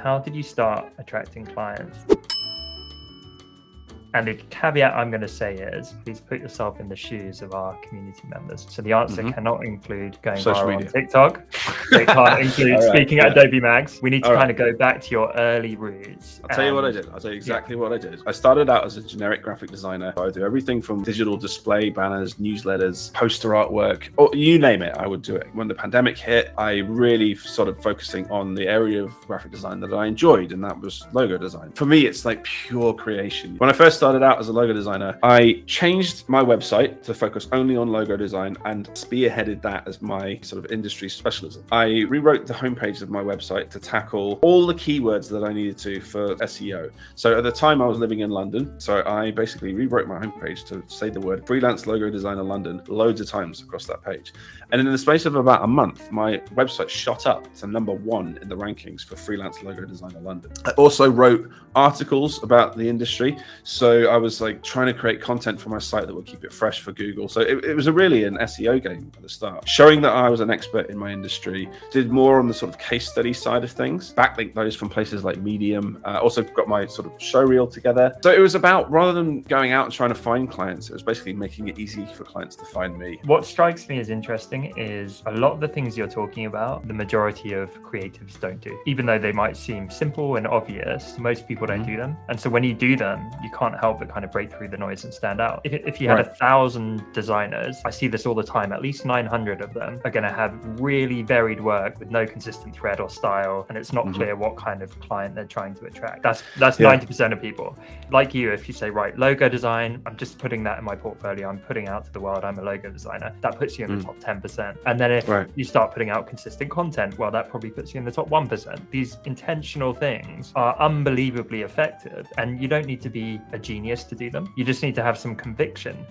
how did you start attracting clients? And the caveat I'm going to say is, please put yourself in the shoes of our community members. So the answer cannot include going Social viral media. on TikTok. It can't include speaking at Adobe Max. We need to kind of go back to your early roots. I'll tell you what I did. I'll tell you exactly what I did. I started out as a generic graphic designer. I do everything from digital display, banners, newsletters, poster artwork, or you name it, I would do it. When the pandemic hit, I really sort of focusing on the area of graphic design that I enjoyed, and that was logo design. For me, it's like pure creation. When I first started out as a logo designer, I changed my website to focus only on logo design and spearheaded that as my sort of industry specialism. I rewrote the homepage of my website to tackle all the keywords that I needed to for SEO. So at the time I was living in London, so I basically rewrote my homepage to say the word freelance logo designer London loads of times across that page. And in the space of about a month, my website shot up to #1 in the rankings for freelance logo designer London. I also wrote articles about the industry. So I was like trying to create content for my site that would keep it fresh for Google. So it was really an SEO game at the start, showing that I was an expert in my industry. Did more on the sort of case study side of things, backlinked those from places like Medium. Also got my sort of show reel together. So it was about, rather than going out and trying to find clients, it was basically making it easy for clients to find me. What strikes me as interesting is a lot of the things you're talking about, the majority of creatives don't do. Even though they might seem simple and obvious, most people don't do them. And so when you do them, you can't help but kind of break through the noise and stand out. If you had 1,000 designers, I see this all the time, at least 900 of them are going to have really varied work with no consistent thread or style, and it's not clear what kind of client they're trying to attract. That's 90% of people. Like you, if you say, right, logo design, I'm just putting that in my portfolio, I'm putting out to the world, I'm a logo designer, that puts you in the top 10%. And then if you start putting out consistent content, well, that probably puts you in the top 1%. These intentional things are unbelievably effective, and you don't need to be a genius to do them. You just need to have some conviction